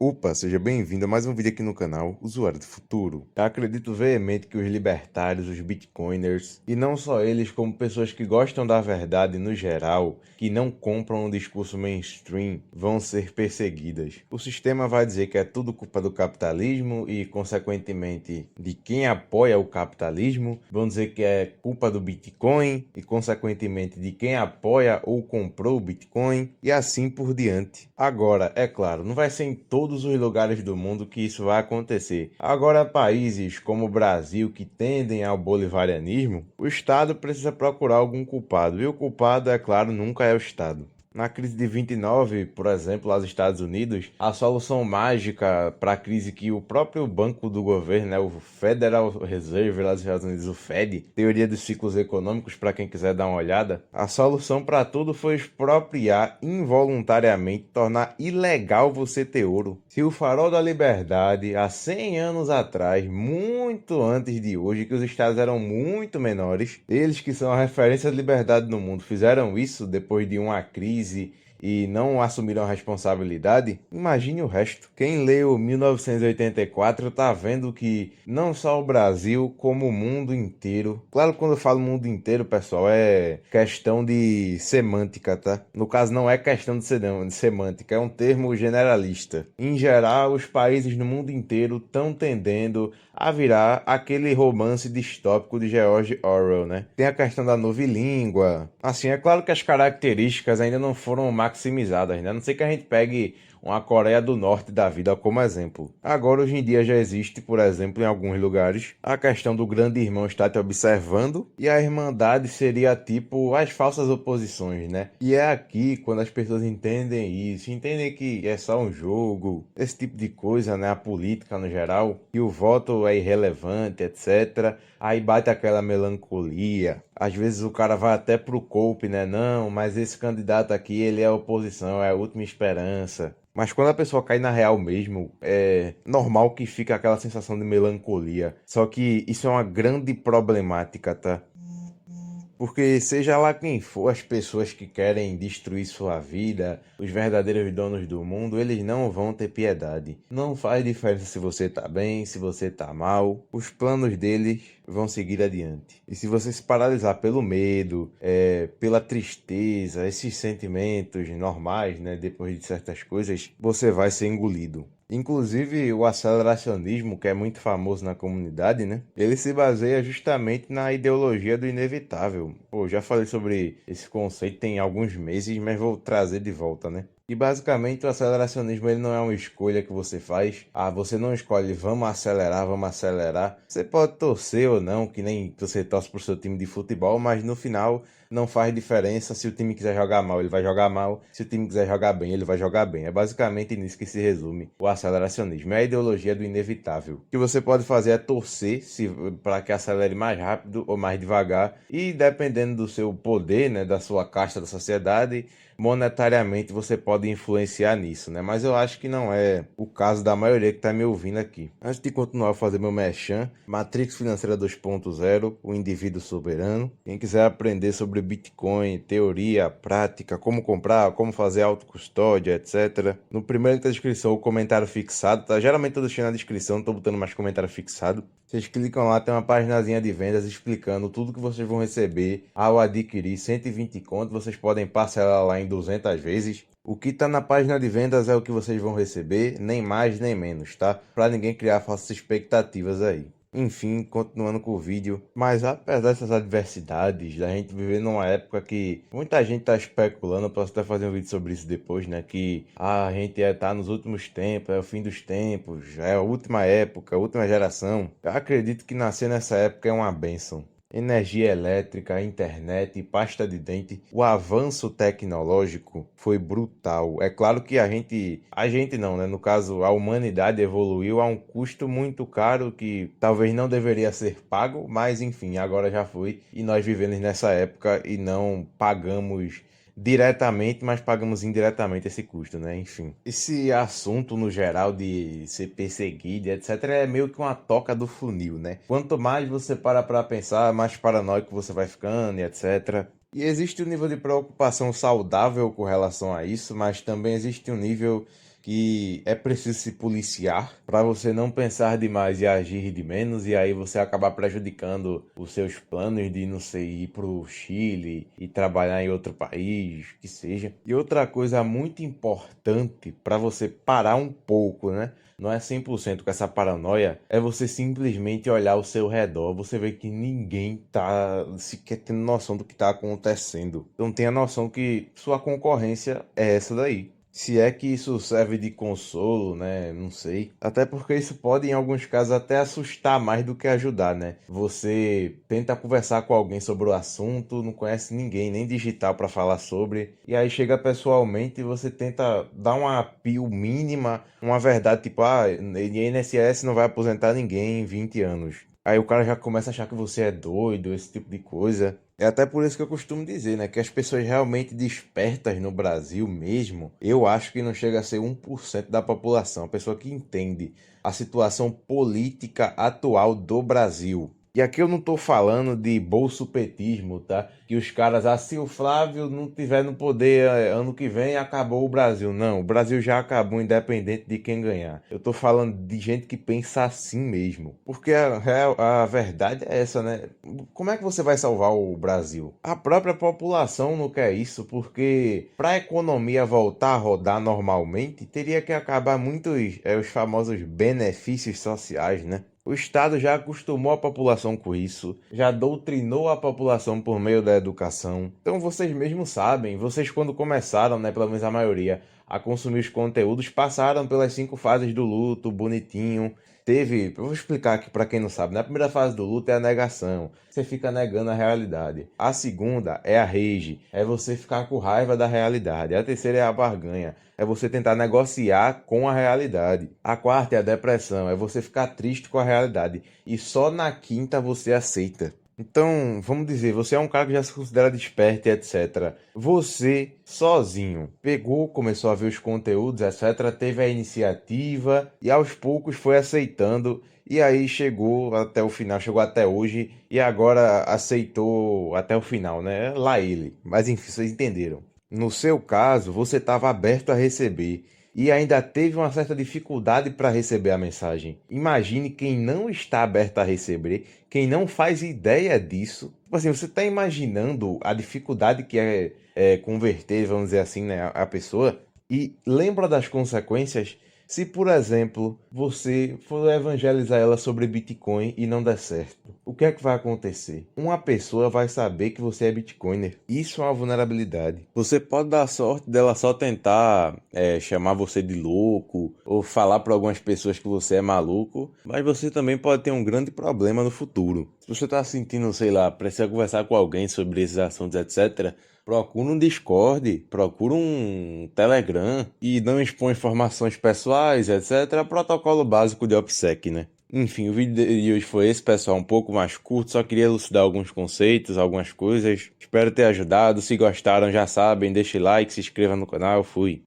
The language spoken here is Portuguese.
Opa, seja bem-vindo a mais um vídeo aqui no canal Usuário do Futuro. Eu acredito veemente que os libertários, os bitcoiners, e não só eles, como pessoas que gostam da verdade no geral, que não compram um discurso mainstream, vão ser perseguidas. O sistema vai dizer que é tudo culpa do capitalismo e, consequentemente, de quem apoia o capitalismo, vão dizer que é culpa do Bitcoin e, consequentemente, de quem apoia ou comprou o Bitcoin e assim por diante. Agora, é claro, não vai ser em todos os lugares do mundo que isso vai acontecer. Agora, países como o Brasil, que tendem ao bolivarianismo, o Estado precisa procurar algum culpado. E o culpado, é claro, nunca é o Estado. Na crise de 29, por exemplo, lá nos Estados Unidos, a solução mágica para a crise que o próprio banco do governo, né, o Federal Reserve lá dos Estados Unidos, o Fed, teoria dos ciclos econômicos, para quem quiser dar uma olhada, a solução para tudo foi expropriar involuntariamente, tornar ilegal você ter ouro. Se o Farol da Liberdade, há 100 anos atrás, muito antes de hoje, que os estados eram muito menores, eles que são a referência de liberdade no mundo, fizeram isso depois de uma crise e não assumiram a responsabilidade, imagine o resto. Quem leu 1984 tá vendo que não só o Brasil, como o mundo inteiro. Claro, quando eu falo mundo inteiro, pessoal, é questão de semântica, tá? No caso, não é questão de semântica, é um termo generalista. Em geral, os países no mundo inteiro estão tendendo a virar aquele romance distópico de George Orwell, né? Tem a questão da novilíngua. Assim, é claro que as características ainda não foram maximizadas, né? A não ser que a gente pegue uma Coreia do Norte da vida como exemplo. Agora, hoje em dia, já existe, por exemplo, em alguns lugares, a questão do grande irmão estar te observando e a irmandade seria tipo as falsas oposições, né? E é aqui quando as pessoas entendem isso, entendem que é só um jogo, esse tipo de coisa, né? A política no geral, que o voto é irrelevante, etc. Aí bate aquela melancolia. Às vezes o cara vai até pro golpe, né? Não, mas esse candidato aqui, ele é oposição, é a última esperança. Mas quando a pessoa cai na real mesmo, é normal que fica aquela sensação de melancolia. Só que isso é uma grande problemática, tá? Porque seja lá quem for, as pessoas que querem destruir sua vida, os verdadeiros donos do mundo, eles não vão ter piedade. Não faz diferença se você tá bem, se você tá mal, os planos deles vão seguir adiante. E se você se paralisar pelo medo, pela tristeza, esses sentimentos normais, né, depois de certas coisas, você vai ser engolido. Inclusive, o aceleracionismo, que é muito famoso na comunidade, né? Ele se baseia justamente na ideologia do inevitável. Pô, já falei sobre esse conceito tem alguns meses, mas vou trazer de volta, né? E basicamente o aceleracionismo ele não é uma escolha que você faz. Ah, você não escolhe vamos acelerar, vamos acelerar. Você pode torcer ou não, que nem você torce pro seu time de futebol, mas no final não faz diferença. Se o time quiser jogar mal, ele vai jogar mal. Se o time quiser jogar bem, ele vai jogar bem. É basicamente nisso que se resume o aceleracionismo. É a ideologia do inevitável. O que você pode fazer é torcer para que acelere mais rápido ou mais devagar. E dependendo do seu poder, né, da sua casta da sociedade, monetariamente você pode influenciar nisso, né? Mas eu acho que não é o caso da maioria que está me ouvindo aqui. Antes de continuar a fazer meu merchan, Matrix Financeira 2.0, o indivíduo soberano. Quem quiser aprender sobre Bitcoin, teoria, prática, como comprar, como fazer autocustódia, etc. No primeiro link da descrição, o comentário fixado, tá? Geralmente eu deixei na descrição, não tô botando mais comentário fixado. Vocês clicam lá, tem uma paginazinha de vendas explicando tudo que vocês vão receber ao adquirir 120 conto. Vocês podem parcelar lá em 200 vezes. O que está na página de vendas é o que vocês vão receber, nem mais nem menos, tá? Para ninguém criar falsas expectativas aí. Enfim, continuando com o vídeo, mas apesar dessas adversidades, da gente viver numa época que muita gente tá especulando, eu posso até fazer um vídeo sobre isso depois, né? Que a gente tá nos últimos tempos, é o fim dos tempos, é a última época, a última geração. Eu acredito que nascer nessa época é uma bênção. Energia elétrica, internet e pasta de dente, o avanço tecnológico foi brutal. É claro que a gente não, né? No caso, a humanidade evoluiu a um custo muito caro que talvez não deveria ser pago, mas enfim, agora já foi. E nós vivemos nessa época e não pagamos diretamente, mas pagamos indiretamente esse custo, né? Enfim. Esse assunto no geral de ser perseguido, etc, é meio que uma toca do funil, né? Quanto mais você para pensar, mais paranoico você vai ficando e etc. E existe um nível de preocupação saudável com relação a isso, mas também existe um nível que é preciso se policiar para você não pensar demais e agir de menos, e aí você acabar prejudicando os seus planos de, não sei, ir pro Chile e trabalhar em outro país, que seja. E outra coisa muito importante para você parar um pouco, né? Não é 100% com essa paranoia, é você simplesmente olhar ao seu redor, você vê que ninguém tá sequer tendo noção do que tá acontecendo. Então tenha noção que sua concorrência é essa daí. Se é que isso serve de consolo, né? Não sei. Até porque isso pode, em alguns casos, até assustar mais do que ajudar, né? Você tenta conversar com alguém sobre o assunto, não conhece ninguém, nem digital para falar sobre, e aí chega pessoalmente e você tenta dar uma apio mínima, uma verdade tipo, INSS não vai aposentar ninguém em 20 anos. Aí o cara já começa a achar que você é doido, esse tipo de coisa. É até por isso que eu costumo dizer, né? Que as pessoas realmente despertas no Brasil mesmo, eu acho que não chega a ser 1% da população. A pessoa que entende a situação política atual do Brasil. E aqui eu não tô falando de bolsopetismo, tá? Que os caras, se o Flávio não tiver no poder ano que vem, acabou o Brasil. Não, o Brasil já acabou independente de quem ganhar. Eu tô falando de gente que pensa assim mesmo. Porque a verdade é essa, né? Como é que você vai salvar o Brasil? A própria população não quer isso, porque para a economia voltar a rodar normalmente, teria que acabar muitos, os famosos benefícios sociais, né? O Estado já acostumou a população com isso, já doutrinou a população por meio da educação. Então vocês mesmos sabem, vocês quando começaram, né, pelo menos a maioria, a consumir os conteúdos, passaram pelas 5 fases do luto, bonitinho. Eu vou explicar aqui para quem não sabe, né? A primeira fase do luto é a negação, você fica negando a realidade. A segunda é a rage, é você ficar com raiva da realidade. A terceira é a barganha, é você tentar negociar com a realidade. A quarta é a depressão, é você ficar triste com a realidade. E só na quinta você aceita. Então, vamos dizer, você é um cara que já se considera desperto e etc. Você, sozinho, pegou, começou a ver os conteúdos, etc. Teve a iniciativa e aos poucos foi aceitando. E aí chegou até o final, chegou até hoje e agora aceitou até o final, né? Lá ele. Mas enfim, vocês entenderam. No seu caso, você estava aberto a receber e ainda teve uma certa dificuldade para receber a mensagem. Imagine quem não está aberto a receber, quem não faz ideia disso. Tipo assim, você está imaginando a dificuldade que é converter, vamos dizer assim, né, a pessoa, e lembra das consequências. Se, por exemplo, você for evangelizar ela sobre Bitcoin e não der certo, o que é que vai acontecer? Uma pessoa vai saber que você é Bitcoiner. Isso é uma vulnerabilidade. Você pode dar sorte dela só tentar chamar você de louco ou falar para algumas pessoas que você é maluco, mas você também pode ter um grande problema no futuro. Se você está sentindo, sei lá, precisa conversar com alguém sobre esses assuntos, etc., procura um Discord, procura um Telegram e não expõe informações pessoais, etc. Protocolo básico de OPSEC, né? Enfim, o vídeo de hoje foi esse, pessoal, um pouco mais curto, só queria elucidar alguns conceitos, algumas coisas. Espero ter ajudado, se gostaram já sabem, deixe like, se inscreva no canal, fui!